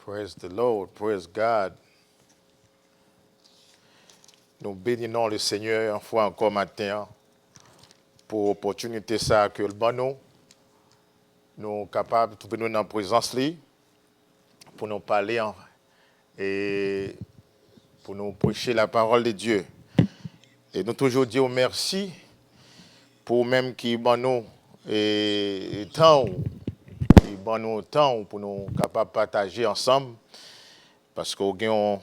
Praise the Lord, praise God. Nous bénissons le Seigneur une fois encore matin pour l'opportunité ça que le bon nous sommes capables de trouver nous dans la présence li, pour nous parler et pour nous prêcher la parole de Dieu. Et nous toujours dire merci pour même qui bon nous et temps qui bon nous temps pour nous capables de partager ensemble parce qu'on gagne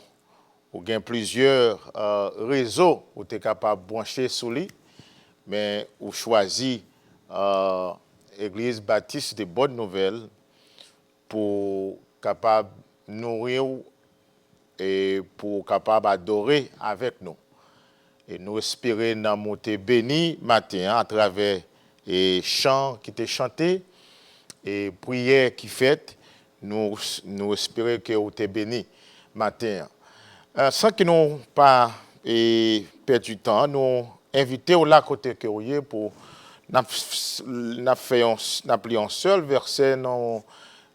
plusieurs réseaux où tu es capable de brancher sous lui, mais on choisit Église Baptiste des Bonnes Nouvelles pour capable nourrir et pour capable adorer avec nous. Et nous espérons dans monter béni matin à travers les chants qui étaient chantés et prières qui faites. Nous espérons que vous êtes béni matin. Sans que nous pas perdre du temps, nous invitons là côté que vous êtes pour n'a pris un seul verset dans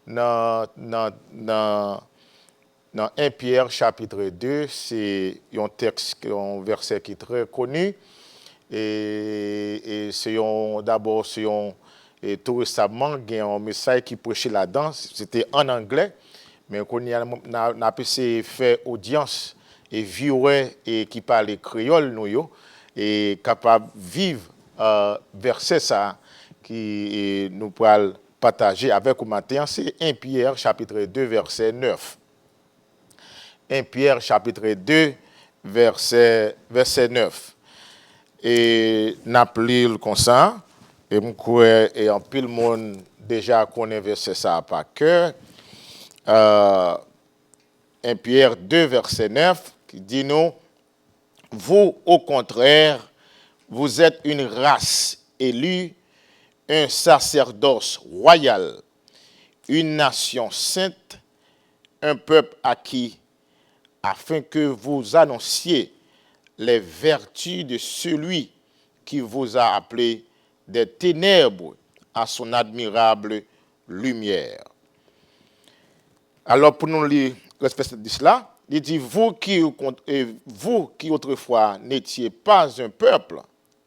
1 Pierre chapitre 2, c'est un texte, un verset qui est très connu et c'est d'abord et tout récemment il y a un message qui prêchait là-dedans, c'était en anglais. Mais qu'on a pu faire audience et viewer et qui parle créole nous et capable vivre verset ça qui nous pourra partager avec vous matin, c'est 1 Pierre chapitre 2 verset 9. 1 Pierre chapitre 2 verset 9. Et n'appelé comme ça et et en pile monde déjà connaît verset ça par cœur. 1 Pierre 2, verset 9, qui dit nous, vous, au contraire, vous êtes une race élue, un sacerdoce royal, une nation sainte, un peuple acquis, afin que vous annonciez les vertus de celui qui vous a appelé des ténèbres à son admirable lumière. Alors, pour nous lire le verset de cela, il dit, vous qui autrefois n'étiez pas un peuple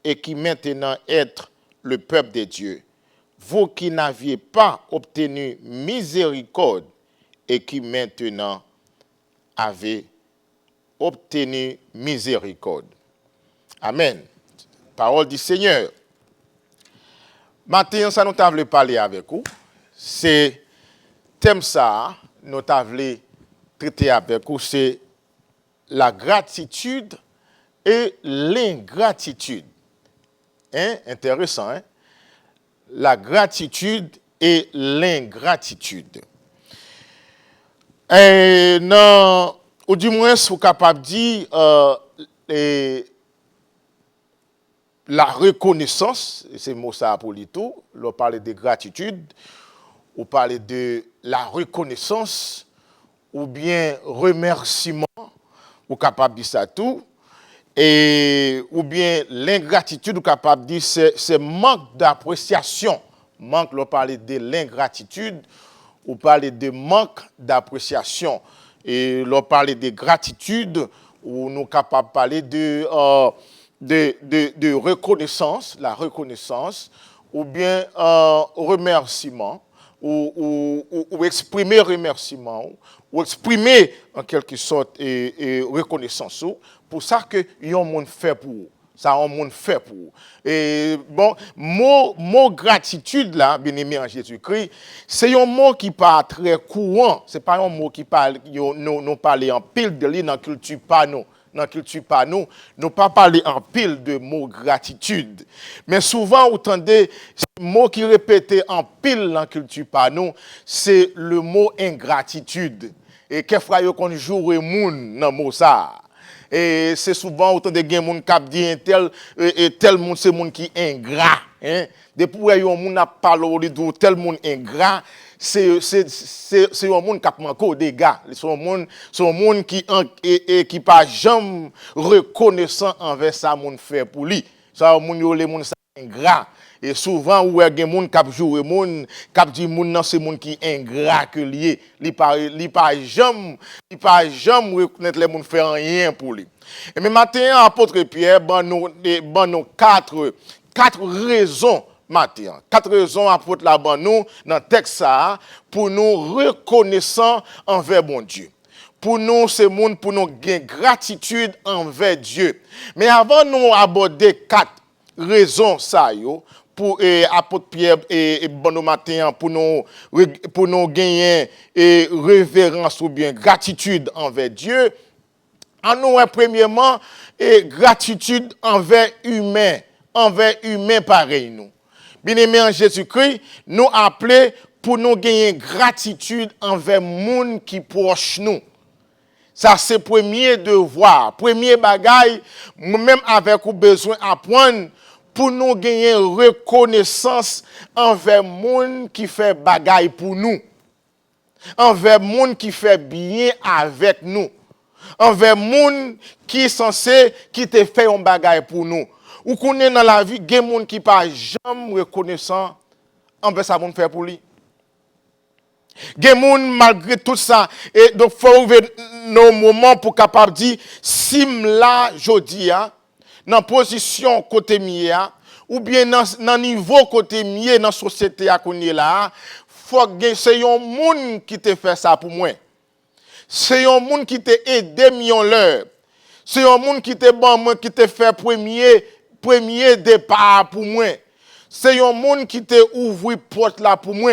et qui maintenant êtes le peuple de Dieu, vous qui n'aviez pas obtenu miséricorde et qui maintenant avez obtenu miséricorde. Amen. Parole du Seigneur. Maintenant, ça nous voulons parler avec vous. C'est thème ça. Nous avons traité avec vous, c'est la gratitude et l'ingratitude. Intéressant, hein? La gratitude et l'ingratitude. Et non, ou du moins, vous êtes capable de dire la reconnaissance, c'est le mot ça pour lui tout, on parle de gratitude, on parle de la reconnaissance, ou bien remerciement, ou capable de dire ça tout, et, ou bien l'ingratitude, ou capable de dire c'est manque d'appréciation. Manque, on parle de l'ingratitude, ou parle de manque d'appréciation. Et on parle de gratitude, ou nous capable de parler de reconnaissance, la reconnaissance, ou bien remerciement, ou exprimer remerciement, ou exprimer en quelque sorte reconnaissance. Pour ça que yon monde fait pour vous. Ça on monde fait pour vous. Et bon, mot gratitude là, bien aimé en Jésus-Christ, c'est un mot qui pas très courant. C'est pas un mot qui parle, nous parler en pile de lui dans la culture pas nous. Dans la culture pas nous pas parler en pile de mots gratitude. Mais souvent, vous entendez, ce mot qui répété en pile dans la culture pas nous, c'est le mot ingratitude. Et quelquefois, qu'on joue le monde dans mot ça. Et c'est souvent autant de gens qui dit tel monde c'est monde qui est ingrat. Depuis que yon moun a parlé de tel monde ingrat, c'est un monde qui a manqué des gars. C'est un monde qui pas jamais reconnaissant envers ça monde fait pour lui. Ça monde yo les monde ça ingrat. Et souvent, où il y a des gens qui jouent, qui disent que c'est des gens qui sont ingrats, que liés. Ils ne pas jamais reconnaître les gens qui font rien pour lui. Et mais maintenant, apôtre Pierre, nous quatre raisons, matin. Quatre raisons apôtre là, nous, dans le texte, pour nous reconnaissant envers bon Dieu. Pour nous, c'est monde pour nous gagner gratitude envers Dieu. Mais avant nous aborder quatre raisons, ça, pour apôtre Pierre et bon matin, pour nous gagner révérence ou bien gratitude envers Dieu, en nous, premièrement, gratitude envers humain pareil nous. Bien-aimés en Jésus-Christ, nous appelons pour nous gagner gratitude envers monde qui proche nous. Ça, c'est premier devoir, premier bagaille, même avec ou besoin d'apprendre pour nous gagner reconnaissance envers monde qui fait bagaille pour nous. Envers monde qui fait bien avec nous. Envers monde qui est censé qui te fait un bagaille pour nous. Ou qu'on est dans la vie, il y a des gens qui ne sont jamais reconnaissants envers ça qu'on fait pour lui. Il y a des gens, malgré tout ça, et donc il faut ouvrir nos moments pour capable dire, si là, je dis, dans la position côté mien, ou bien dans le niveau côté mien, dans la société qu'on est là, faut que c'est un monde qui te fait ça pour moi. C'est un monde qui t'a aidé million l'heure. C'est un monde qui t'a bon moi qui t'a fait premier départ pour moi. C'est un monde qui t'a ouvert porte là pour moi.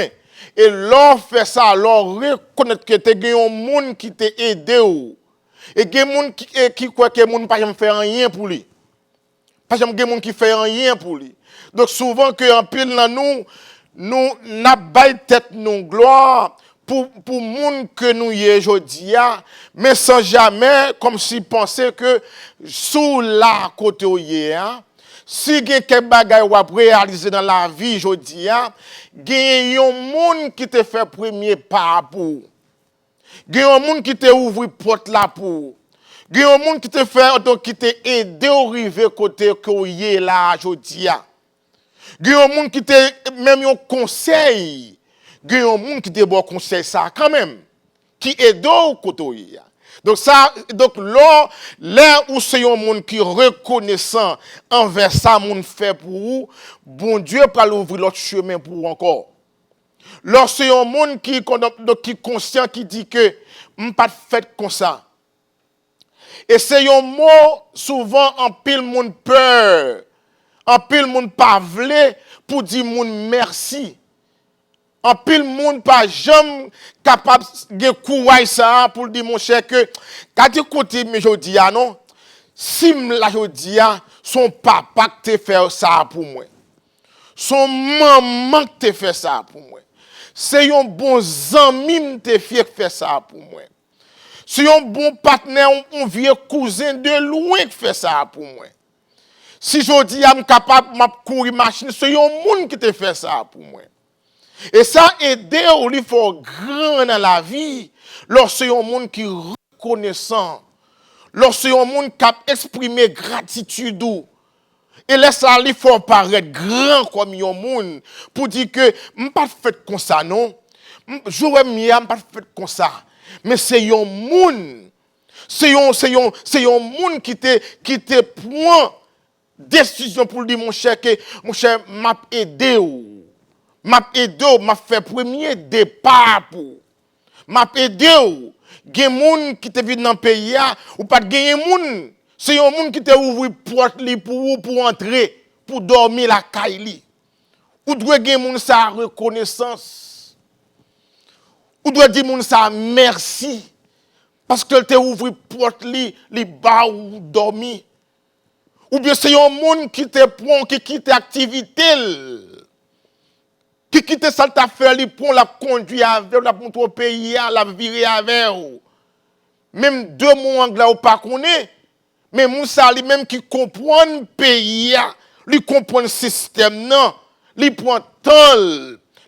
Et l'on fait ça, alors reconnaître que t'es un monde qui t'a aidé. Et des monde qui croit que monde pas jamais faire rien pour lui. Pas jamais des monde qui fait rien pour lui. Donc souvent que en pile là nous n'a pas tête nous gloire pour monde que nous y aujourd'hui, mais sans jamais comme si penser que sous la côté où y est, si il y a quelque chose à réaliser dans la vie aujourd'hui, il y a un monde qui te fait premier pas pour. Il y a un monde qui te ouvre porte là pour. Il y a un monde qui te fait qui te aidé à arriver côté que y est là aujourd'hui. Il y a un monde qui te même un conseil. Il y a un monde qui te bon conseil ça quand même qui aide au côté. Donc ça là où c'est un monde qui reconnaissant envers ça monde fait pour vous, bon Dieu va ouvrir l'autre chemin pour vous encore. Lorsque c'est un monde qui conscient qui dit que pas fait comme ça. Et c'est un mot souvent en pile monde peur. En pile monde pas vle pour dire monde merci. En pile monde pas jamais capable de courage ça pour dire mon cher que quand tu côté mais je dis non si la je dis son papa te fait ça pour moi. Son maman te fait ça pour moi. C'est un bon ami te fait ça pour moi. C'est un bon partenaire, un vieux cousin de loin qui fait ça pour moi. Si je dis, je suis capable de courir machine, c'est un monde qui te fait ça pour moi. Et ça aide au livre faut grand dans la vie, lorsque c'est un monde qui est reconnaissant, lorsque c'est un monde qui a exprimé gratitude. Et laisse ça, il faut paraître grand comme un monde pour dire que je ne pas fait comme ça, non. J'aurais mis à pas fait comme ça. Mais c'est un monde. C'est un monde qui te prend décision pour dire mon cher m'a aidé m'a fait premier départ pour m'a aidé gen moun qui te vient dans pays ou pas gagner moun c'est un monde qui te ouvre porte li pour entrer pour dormir la caille ou doit gen moun sa reconnaissance ou doit dire moun sa merci parce que te ouvre porte li ba ou dormir. Ou bien c'est un monde qui te prend, qui quitte l'activité, qui quitte ça t'a fait, il prend la conduit avec, la montre au pays, la virer avec. Même 2 mots anglais ou pas connaît, mais Moussa lui-même qui comprend le pays, il comprend le système, non, il prend temps,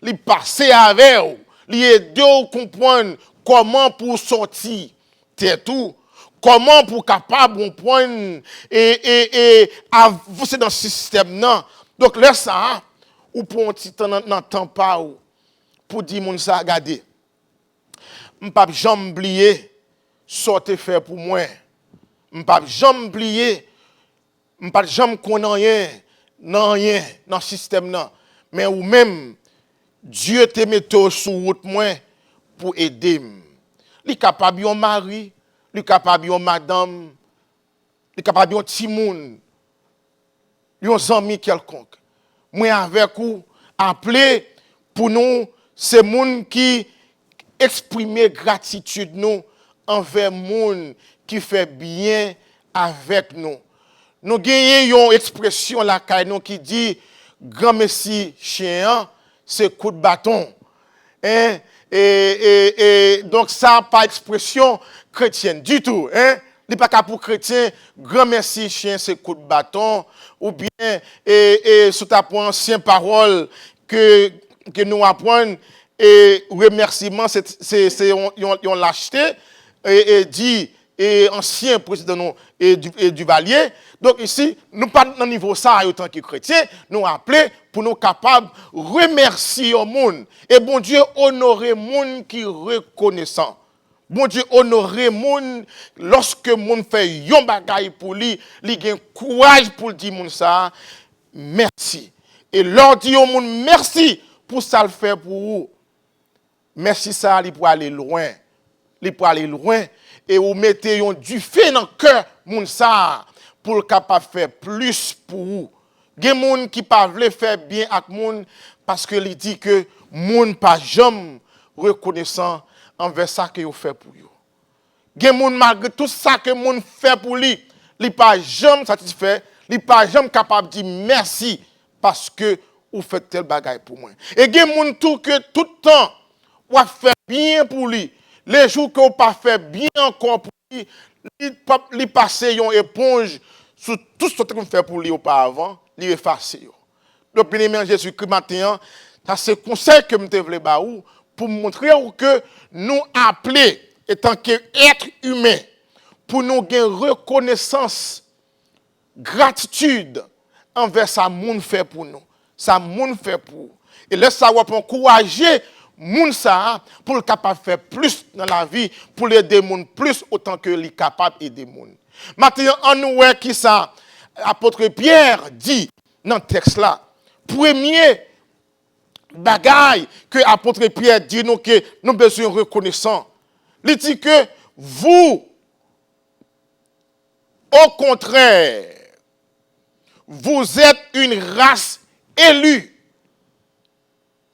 il passe avec, il aide à comprendre comment pour sortir, c'est tout. Comment pour capable de prendre et avancer dans le système non. Donc là ça ou pour un petit temps dans temps pas ou pour dire moun ça regarder. M'pas jamais oublier sorte faire pour moi. M'pas jamais oublier, m'pas jamais connaître rien dans système là. Mais ou même Dieu te mette sur route moi pour aider. Li capable yon mari, li capable yon madame, li capable yon ti moun, yon zami quelconque. Moi avec ou appelé pour nous c'est moun qui exprimer gratitude nous envers moun qui fait bien avec nous. Nous gagnons une expression la nous qui dit grand messie chien c'est coup de bâton. Hein? Et donc ça pas expression chrétienne du tout. Hein? Il n'est pas pour chrétien, grand merci chien c'est coup de bâton ou bien sous ta ancien parole que nous apprenons et remerciement c'est on lâcheté et dit et ancien président et du Valier. Donc ici, nous pas dans niveau ça en tant que chrétien, nous appeler pour nous capables remercier au monde et bon Dieu honorer monde qui reconnaissant. Bon Dieu honorer monde lorsque monde fait yon bagaille pour lui, il gain courage pour dire monde ça merci. Et leur dit au monde merci pour ça le faire pour vous. Merci ça il pour aller loin. Il pour aller loin et vous mettez du feu dans le cœur moun ça pour capable faire plus pour vous. Gen moun qui pas veut faire bien avec moun parce que il dit que moun pas jamais reconnaissant envers ça que vous fait pour vous. Gen moun malgré tout ça que moun fait pour lui, il pas jamais satisfait, il pas jamais capable de dire merci parce que vous faites tel bagaille pour moi. Et gen moun tout que tout le temps ou fait bien pour lui. Les jours que vous pas fait bien encore pour lui, il passe une éponge sur tout ce que vous fait pour lui auparavant, il efface. Donc, bien aimé Jésus-Christ matin, c'est le conseil que je voulais vous pour montrer que nous appelons, étant qu'être humain, pour nous gagner reconnaissance, gratitude envers ça monde fait pour nous. Ça monde fait pour nous. Et laisse ça pour encourager moun ça pour capable faire plus dans la vie pour aider moun plus autant que li capable aider moun. Maintenant on nous voit qui ça apôtre Pierre dit dans texte là. Premier bagaille que apôtre Pierre dit nous que nous besoin reconnaissant. Il dit que vous au contraire vous êtes une race élue.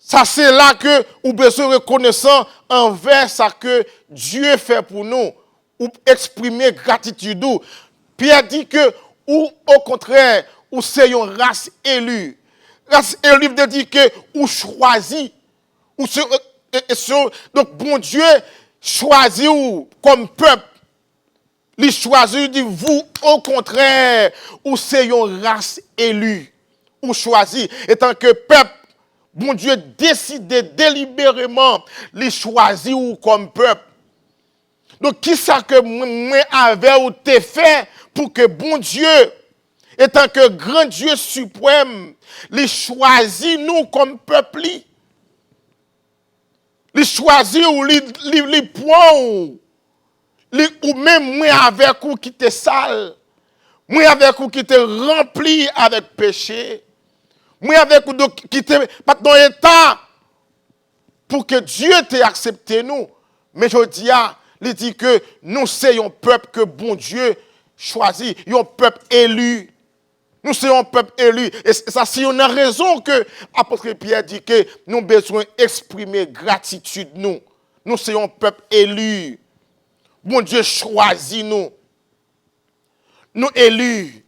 Ça, c'est là que nous besoin reconnaissant envers ça que Dieu fait pour nous, ou exprimer gratitude. Pierre dit que, ou au contraire, ou c'est une race élue. Race élue veut dire que, ou choisi. Donc, bon Dieu choisit ou comme peuple. Il choisit, dit vous, au contraire, ou c'est une race élue. Ou choisi, étant que peuple. Bon Dieu décide délibérément les choisir comme peuple. Donc, qui ça que moi avait ou te fait pour que bon Dieu, étant que grand Dieu suprême, les choisit nous comme peuple. Les choisit ou les point ou même moi avec ou qui était sale. Moi avec ou qui était rempli avec péché. Moi avec vous qui était pas dans l'état pour que Dieu t'ait accepté nous. Mais je dis il dit que nous sommes un peuple que bon Dieu choisit, un peuple élu. Nous sommes un peuple élu. Et ça, c'est une raison que l'apôtre Pierre dit que nous avons besoin d'exprimer gratitude nous. Nous sommes un peuple élu. Bon Dieu choisit nous. Nous élus.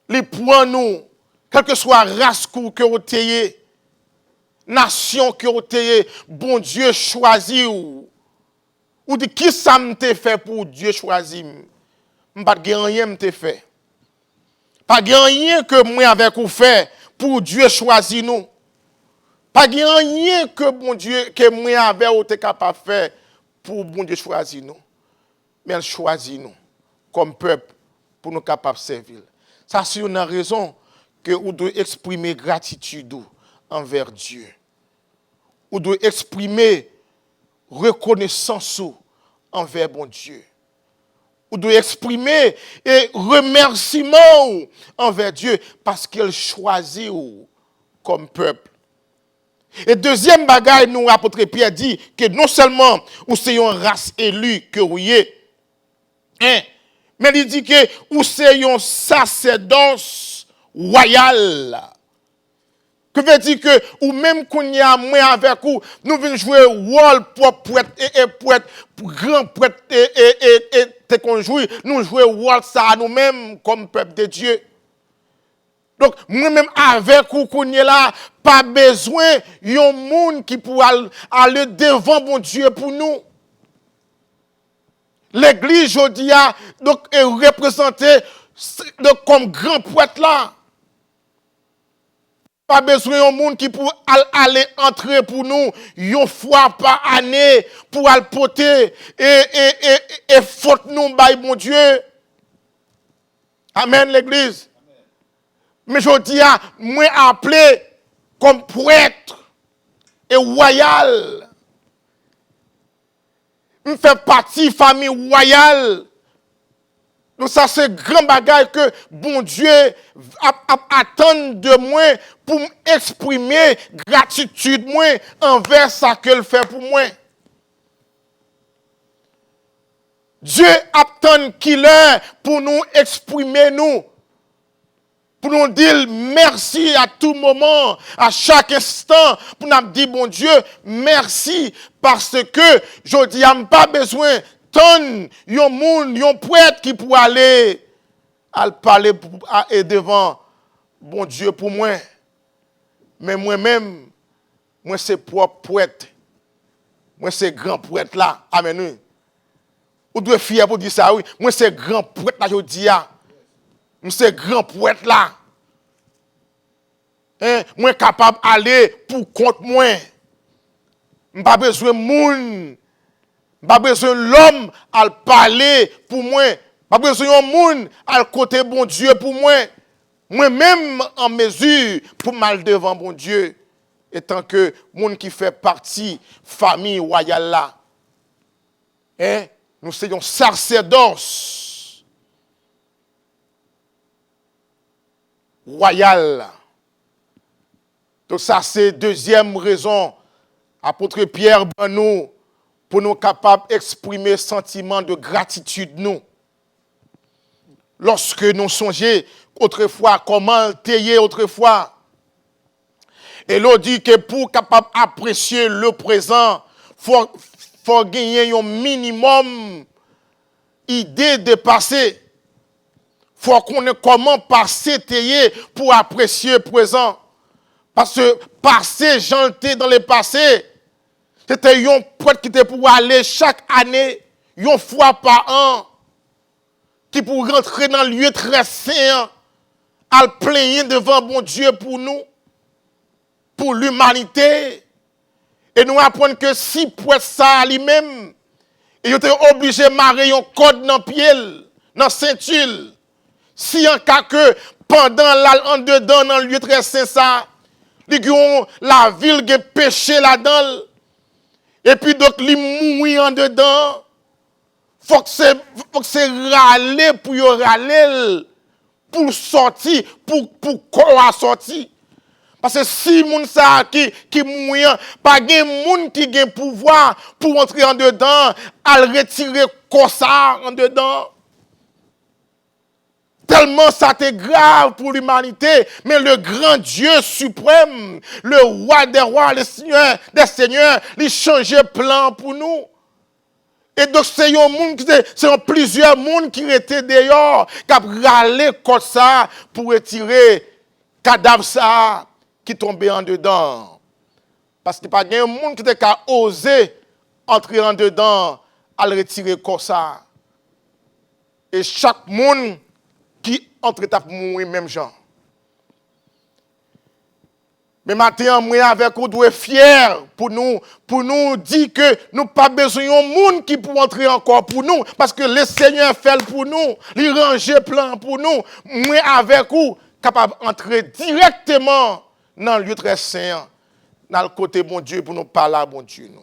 Les points nous. Quelle que soit la race que vous ayez, nation que vous ayez, bon Dieu choisit ou dit qui ça me fait pour Dieu choisir? Je pas rien me fait. Pas rien que moi avec vous fait pour Dieu choisir nous. Pas rien que bon Dieu que moi avec vous capable faire pour bon Dieu choisir nous. Mais il choisit nous comme peuple pour nous capables de servir. Ça c'est une raison que vous devez exprimer gratitude envers Dieu. Vous devez exprimer reconnaissance envers bon Dieu. Vous devez exprimer et remerciement envers Dieu parce qu'il choisit comme peuple. Et deuxième bagaille, nous, apôtre Pierre dit que non seulement vous êtes une race élue que vous êtes, hein, mais il dit que vous êtes un sacerdoce royal. Que veut dire que, ou même qu'on y a moins avec vous, nous venons jouer rôle pour prêtre et prêtre, grand prêtre et qu'on joue, nous jouons rôle ça à nous-mêmes comme peuple de Dieu. Donc, moi-même avec vous qu'on y est là, pas besoin d'un monde qui pourra aller devant mon Dieu pour nous. L'église, aujourd'hui, donc, est représentée comme grand prêtre là. Pas besoin d'un monde qui pour aller entrer pour nous une fois par année pour aller porter et faute nous by mon Dieu. Amen l'église. Amen. Mais je dis moi appelé comme prêtre et royal. Je fais partie famille royale. Donc ça c'est grand bagage que bon Dieu attend de moi pour exprimer gratitude moi envers ça qu'il fait pour moi. Dieu attend qu'il est pour nous exprimer nous. Pour nous dire merci à tout moment, à chaque instant, pour nous dire, bon Dieu, merci, parce que je dis, il n'y a pas besoin ton, yon moun, yon prêtre qui pour aller parler et devant bon Dieu pour moi. Mais moi-même, moi c'est propre prêtre. Moi c'est grand prêtre là. Amen. Vous devez fier pour dire ça, oui. Moi c'est grand prêtre là, je dis. Moi c'est grand prêtre là. Hein? Moi capable d'aller pour contre moi. Je n'ai pas besoin de moun. Pas besoin de l'homme à parler pour moi. Pas besoin de monde à côté bon Dieu pour moi. Moi-même en mesure pour mal devant bon Dieu. Étant que monde qui fait partie famille royale là. Hein? Nous sommes sacerdoce royal. Donc ça c'est deuxième raison. Apôtre Pierre nous pour nous capables d'exprimer sentiment de gratitude nous. Lorsque nous songeons autrefois comment tailler autrefois. Et l'on dit que pour capable apprécier le présent, faut gagner un minimum idée de passé. Faut qu'on ait comment passer tailler pour apprécier le présent. Parce que passer, janter dans le passé, c'était un prêtre qui était pour aller chaque année, une fois par an, qui pour rentrer dans le lieu très saint, à plaigner devant bon Dieu pour nous, pour l'humanité. Et nous apprenons que si prêtre ça lui-même, il était obligé de marrer un code dans le pied, dans la ceinture. Si en cas que pendant en dedans dans le lieu très saint ça, la ville qui péché là-dedans, et puis donc, il mourir en dedans. Faut que c'est râler pour y râler, pour sortir, pour quoi sortir. Parce que si moun sa qui mourir, pas gen moun qui gen pouvoir pour entrer en dedans, à retirer quoi ça en dedans. Tellement ça était grave pour l'humanité, mais le grand Dieu suprême, le roi des rois, le seigneur des seigneurs, il changeait plan pour nous. Et donc c'est plusieurs mondes qui étaient dehors, qui ont râlé comme ça pour retirer cadavre ça qui tombait en dedans. Parce qu'il n'y a pas de monde qui a osé entrer en dedans à le retirer comme ça. Et chaque monde qui entre à mourir même gens. Mais maintenant, moi avec vous, doit fiers pour nous dire que nous pas besoin de monde qui pour entrer encore pour nous, parce que le Seigneur fait pour nous, il range plan pour nous. Moi avec vous, capable d'entrer directement dans le lieu très saint, dans le côté bon Dieu, pour nous parler à bon Dieu. Nous.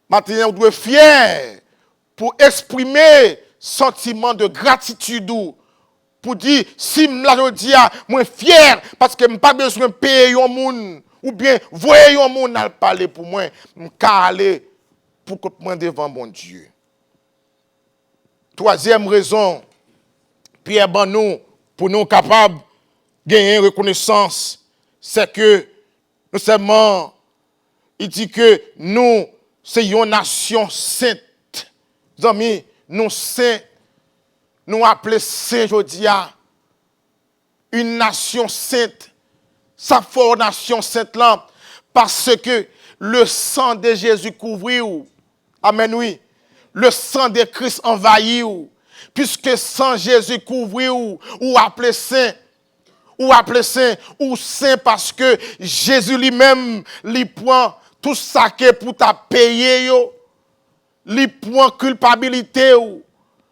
Maintenant, on doit être fier pour exprimer sentiment de gratitude. Pour dire, si je dis, je suis fier parce que je n'ai pas besoin de payer un monde, ou bien voyer un monde à parler pour moi, je vais aller pour que je devant mon Dieu. Troisième raison, Pierre Banou, pour nous capables de gagner reconnaissance, c'est que, non seulement, il dit que nous, c'est une nation sainte. Amis, nous saints, nous appelons saint Jodia, une nation sainte. Ça fait une nation sainte là, parce que le sang de Jésus couvre. Amen, oui. Le sang de Christ envahit. Puisque sang Jésus couvre ou appelé saint. Ou appelé saint, ou saint parce que Jésus lui-même, lui prend tout ça que pour ta payer, lui prend culpabilité,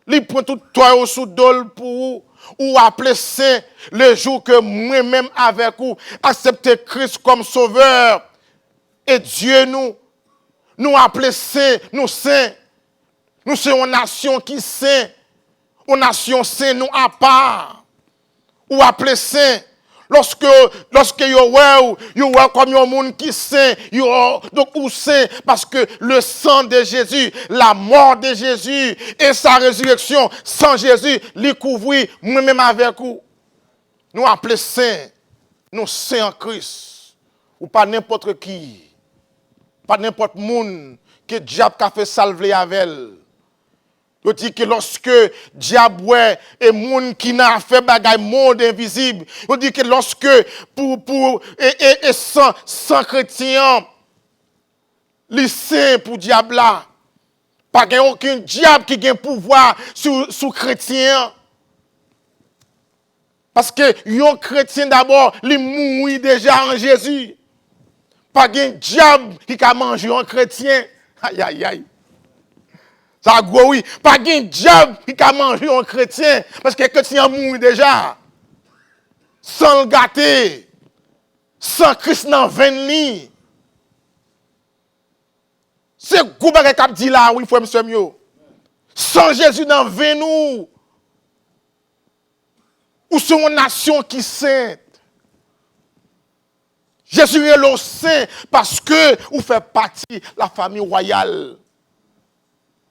lui prend tout toi sous dol pour ou appelé saint le jour que moi-même avec vous accepter Christ comme sauveur. Et Dieu nous appelé saint, nous saints. Nous sommes une nation qui saint. Une nation saint, nous à part. Ou appelé saint. Lorsque vous comme un monde qui saint, donc ou saint parce que le sang de Jésus, la mort de Jésus et sa résurrection sans Jésus, les couvrir moi-même avec vous. Nous appelons saint, nous saints en Christ. Ou pas n'importe qui, pas n'importe monde que diable a fait salver avec elle. Il dit que lorsque diable et monde qui n'a fait bagaille monde invisible, il dit que lorsque sans chrétien, les saints pour diable là, pas aucun diable qui a pouvoir sur chrétien. Parce que un chrétien d'abord, il mourit déjà en Jésus. Pas un diable qui a mangé un chrétien. Aïe aïe aïe. Ça oui, pas un diable qui a mangé un chrétien, parce que le chrétien mourit déjà. Sans le gâter, sans Christ dans 20 lits. C'est gros bagay k'ap dit là, oui, frère monsieur mio. Sans Jésus dans 20 nous. Ou sont une nation qui sainte. Jésus est le saint parce que vous faites partie de la famille royale.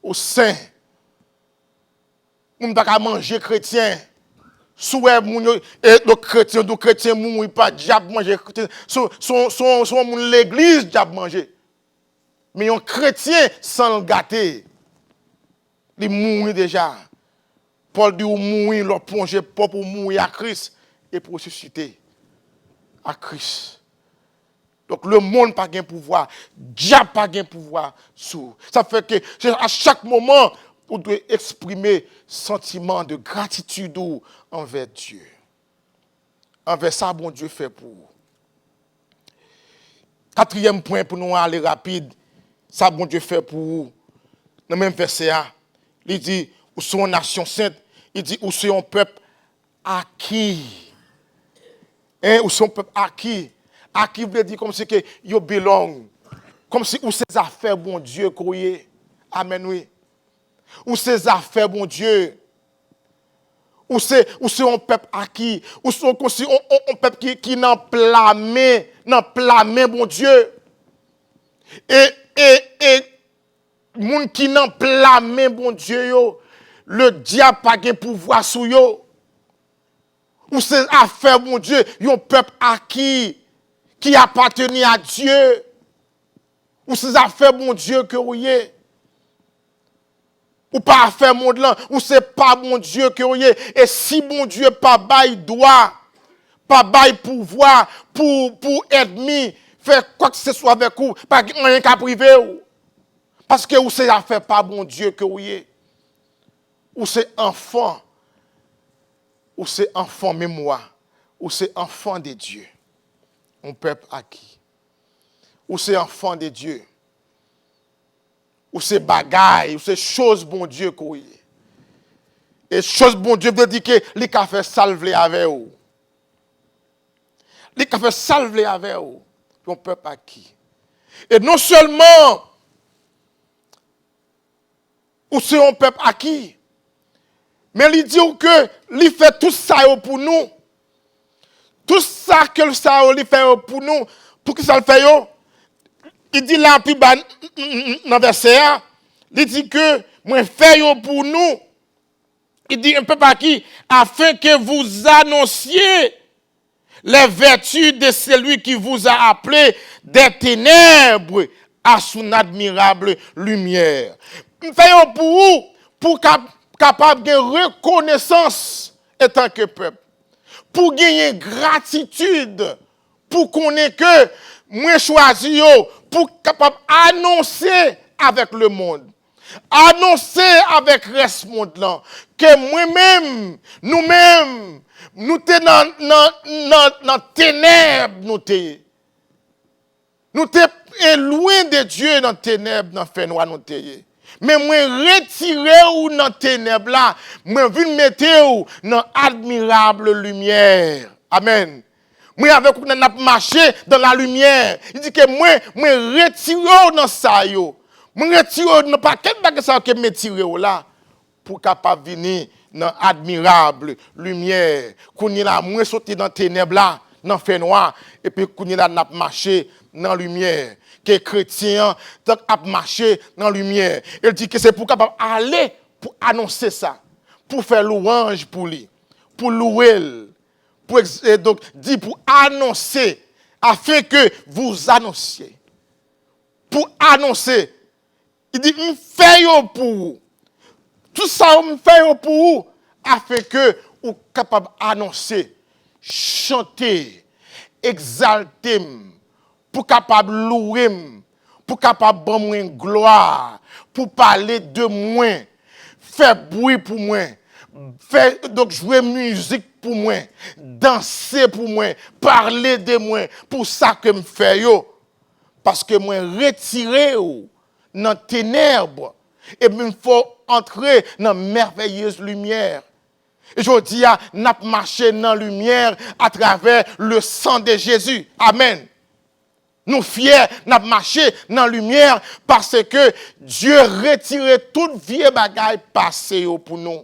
Au saint. Vous ne pouvez pas manger chrétien. Souhait et chrétien mouri pas diable manger chrétien. Son l'église diable manger. Mais un chrétien sans le gâter. Il mourit déjà. Paul dit ou mourir, leur plonger pas pour mourir à Christ et pour ressusciter à Christ. Donc le monde n'a pas de pouvoir, diable n'a pas de pouvoir sur. Ça fait que à chaque moment, on doit exprimer sentiment de gratitude envers Dieu. Envers ça, bon Dieu fait pour vous. Quatrième point pour nous aller rapide, ça bon Dieu fait pour vous. Dans le même verset, il dit, ou sont une nation sainte, il dit, ou sont un peuple acquis. Ou sont un peuple acquis. Acquis veut dire comme si que you belong. Comme si ou ces affaires, bon Dieu, croyez. Amen, oui. Ou ces affaires, bon Dieu. Ou c'est un peuple acquis. Ou c'est un peuple qui n'en plamé, bon Dieu. Et moun qui n'en plamé, bon Dieu, yo, le diable n'a pas de pouvoir sur yo. Ou ces affaires, bon Dieu, un peuple acquis qui appartenait à Dieu. Ou ces affaires, bon Dieu, que vous avez. Ou pas affaire monde là, ou c'est pas bon Dieu que vous avez. Et si bon Dieu pas bail droit, pas bail pouvoir pour ennemi, faire quoi que ce soit avec vous, pas rien qu'à priver ou. Parce que vous c'est affaire pas bon Dieu que vous avez. Ou c'est enfant. Ou c'est enfant mémoire. Ou c'est enfant de Dieu. Un peuple acquis. Ou c'est enfant de Dieu. Ou c'est bagaille, ou c'est chose bon Dieu qu'on y est. Et chose bon Dieu veut dire que les a fait salver avec vous. Les a fait salver avec vous. On peut pas qui. Et non seulement ou c'est un peuple acquis, mais il dit que il fait tout ça pour nous. Tout ça que ça il fait pour nous. Pour que ça le fait yo. Il dit là puis dans verset 1, il dit que moi fait yo pour nous. Il dit un peuple acquis afin que vous annonciez les vertus de celui qui vous a appelé des ténèbres à son admirable lumière. Fait pour vous, pour capable de reconnaissance en tant que peuple, pour gagner gratitude, pour connaître que moi choisi pour capable annoncer avec le monde. Annoncer avec le reste du monde là, que moi-même, nous-mêmes, nous sommes dans ténèbres, nous sommes loin de Dieu dans les ténèbres, dans le fait noir, nous sommes. Mais moi, retirer ou dans les ténèbres là, moi, viens mettre dans admirable lumière. Amen. Moi, avec vous, nous marché dans la lumière. Il dit que moi, retirer dans ça, yo. Moi, retirer dans pas quel bagage ça que me tirer là pour capable venir dans admirable lumière. Qu'on y là, moi sorti dans ténèbres là, dans fait noir et puis qu'on y là n'a marché dans lumière. Que chrétien a marché dans lumière. Il dit que c'est pour capable aller pour annoncer ça, pour faire louange pour lui, pour louer, donc dit pour annoncer afin que vous annonciez. Pour annoncer. Il dit, me fait pour vous. Tout ça, me fait pour vous, afin que vous soyez capable d'annoncer, chanter, exalter, pour capable louer, pour capable de moi gloire, pour parler de moi, faire bruit pour moi, faire donc jouer musique pour moi, danser pour moi, parler de moi, pour ça que me fait yo. Parce que moi retiré dans les ténèbres et il faut entrer dans la merveilleuse lumière. Et je dis, nous avons marché dans la lumière à travers le sang de Jésus. Amen. Nous fiers, nous avons marché dans la lumière parce que Dieu retiré toute vieille bagaille passée pour nous.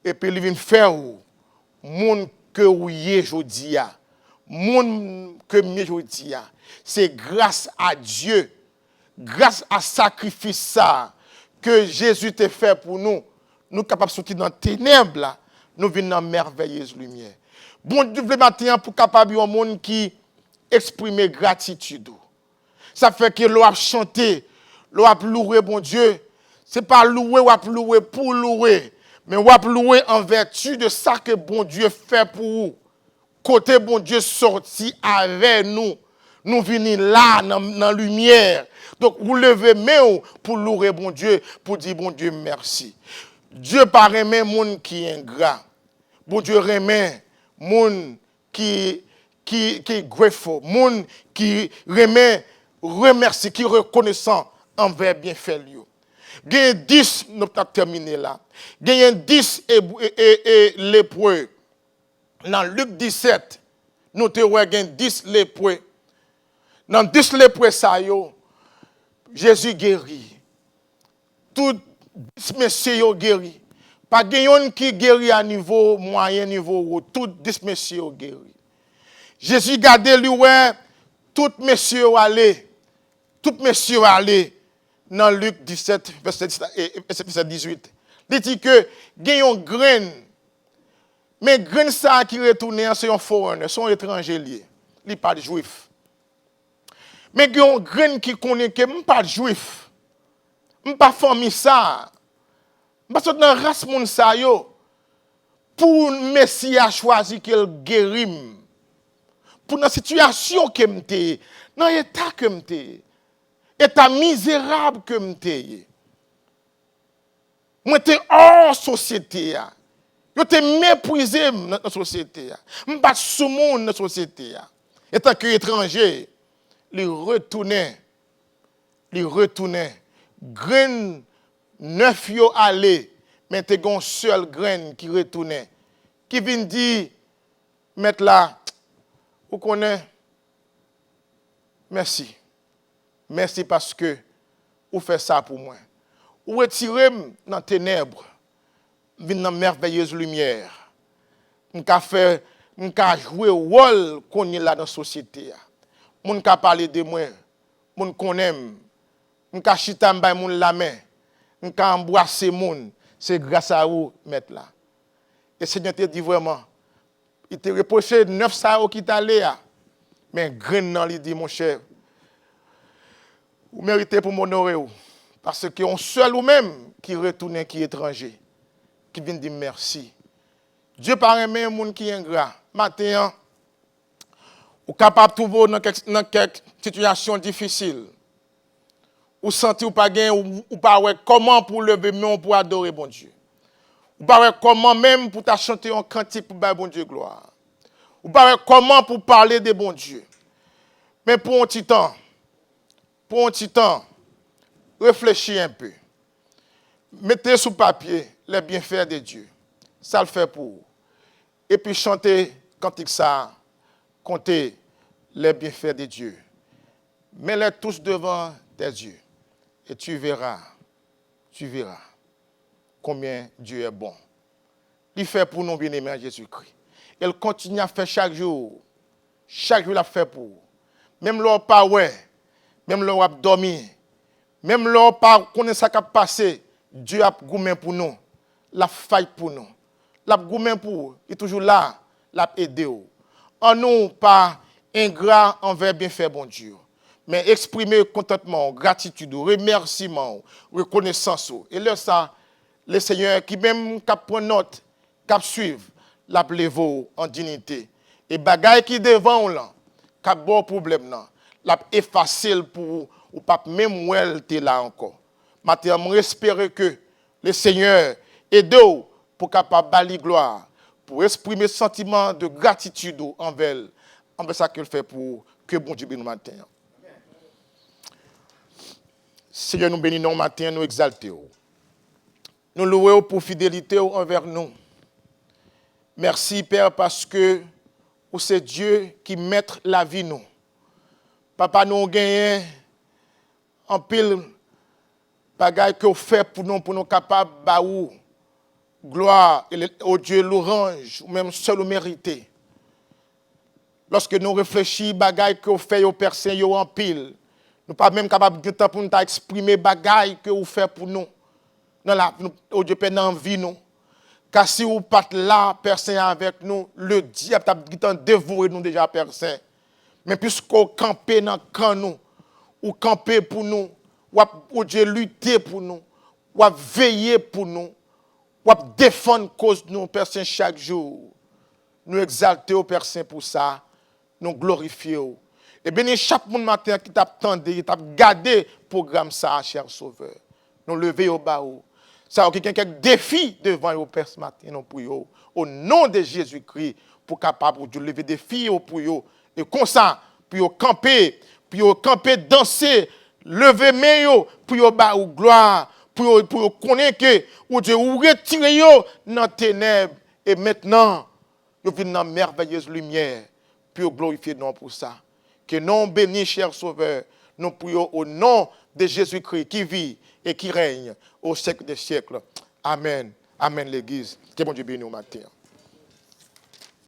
Et puis il vient faire monde que vous y aujourd'hui. Monde que je dis, c'est grâce à Dieu, grâce à sacrifice ça que Jésus t'a fait pour nous. Nous sommes capables de sortir dans les ténèbres, là, nous venons dans la merveilleuse lumière. Bon Dieu, le matin, pour capable de un monde qui exprime gratitude. Ça fait que l'on a chanté, l'on a loué bon Dieu. Ce n'est pas louer ou louer pour louer, mais on a louer en vertu de ça que bon Dieu fait pour vous. Côté bon Dieu sorti avec nous. Nous venons là, dans la lumière. Donc, vous levez main pour louer bon Dieu, pour dire bon Dieu merci. Dieu pas remet monde qui est ingrat. Bon Dieu remet monde qui est grateful, monde qui remercie, qui est reconnaissant envers bienfait lui. Il y a 10, nous avons terminé là. Il y a 10 et lépreux. Dans Luc 17, nous avons 10 lépreux. Dans 10 lépreux, Jésus guérit. Tous 10 messieurs guérit. Pas de qui guérit à niveau moyen, niveau haut. Tous 10 messieurs guérit. Jésus gardait lui, ouais, tous messieurs allaient. Tous messieurs allaient. Dans Luc 17, verset 18. Il dit que il y a une graine. Mais graine ça qui retourne, c'est un foreigner, c'est un étranger lié. Il n'est pas juif. Mais il y a une graine qui connaît que je ne suis pas juif. Je ne suis pas famille ça. Parce que dans la race moun sa yo, pour le Messie a choisi qu'il guérit. Pour la situation que je suis, dans l'état que je suis, état misérable que je suis. Moi, je suis hors société. Je suis méprisé dans la société. Je ne suis pas sous monde dans la société. Étant qu'étranger, il retournait. Grain neuf yo allé, mais tu as une seule graine qui retourne, qui vient dire, mettre là, vous connaissez, merci. Merci parce que vous faites ça pour moi. Vous retirez dans les ténèbres, venez dans la merveilleuse lumière. Vous pouvez jouer le rôle qu'on est là dans la société. Vous pouvez parler de moi, vous connaissez, vous pouvez chiter la main, vous pouvez embrasser les gens. C'est grâce à vous, mettre là. Et le Seigneur te dit vraiment, il te reproché 9 sao qui t'allait là. Mais graine nan il dit, mon cher, vous méritez pour m'honorer. Parce que on seul ou même qui retourne, qui est étranger, qui vient dire merci. Dieu par un monde qui est ingrat. Matin, ou capable de trouver dans quelques situations difficiles. Ou sentir ou pas gagner, ou pas ouais comment pour lever main pour adorer bon Dieu. Ou pas ouais comment même pour chanter un cantique pour bon Dieu gloire. Ou pas ouais comment pour parler de bon Dieu. Mais pour un petit temps, réfléchis un peu. Mettez sur papier les bienfaits de Dieu. Ça le fait pour vous. Et puis chantez cantique ça, comptez les bienfaits de Dieu. Mets-les tous devant tes yeux. Et tu verras combien Dieu est bon. Il fait pour nous bien-aimés en Jésus-Christ. Il continue à faire chaque jour. Chaque jour, il a fait pour vous. Même l'heure pas ouais, même l'heure a dormi, même l'heure pas connaît ça qui a passé, Dieu a goumé pour nous. La fight pour nous. La goumé pour vous. Il est toujours là, l'a aidé. En nous pas ingrat envers bienfait bon Dieu. Mais exprimer contentement, gratitude, remerciement, reconnaissance. Et là, ça, le Seigneur qui même prend note, qui suivre, l'a levé en dignité. Et bagaille qui devant là, qui a bon problème là, l'a effacé pour ou pas même où elle était là encore. Maintenant, j'espère que le Seigneur aide pour capable bali gloire, pour exprimer sentiment de gratitude envers ça qu'il fait pour que bon Dieu bénisse nous matin. Seigneur, nous bénissons matin, nous exaltons. Nous louons pour fidélité envers nous. Merci, Père, parce que c'est Dieu qui met la vie nous. Papa, nous gagnons en pile bagaille que vous faites pour nous capables de gloire et au Dieu l'orange, ou même seul mérité. Lorsque nous réfléchissons bagaille que vous faites aux personnes en pile, nous pas même capables de temps pour nous exprimer bagaille que vous faites pour nous. Dans la au Dieu peut dans vie nous. Car si vous pas là personne avec nous, le diable t'a dévoré nous déjà personne. Mais puisqu'on camper dans camp nous, ou camper pour nous, ou Dieu lutter pour nous, ou veiller pour nous, ou défendre cause nous personne chaque jour. Nous exalter au personne pour ça, nous glorifier. Et bien, chaque monde matin qui t'a attendu, qui t'a gardé le programme ça, cher sauveur. Nous lever au bas. Ça a quelqu'un défi devant vous, Père, ce matin, non, pour vous. Au nom de Jésus-Christ, pour capable de lever des filles pour vous. Et comme ça, pour camper, danser, lever main, pour vous bas gloire, pour connaître que vous Dieu vous retirez dans les ténèbres. Et maintenant, vous venez dans la merveilleuse lumière, pour glorifier non pour ça. Que non béni, cher Sauveur, nous prions au nom de Jésus-Christ qui vit et qui règne au siècle des siècles. Amen. Amen, l'Église. Que bon Dieu bénisse au matin.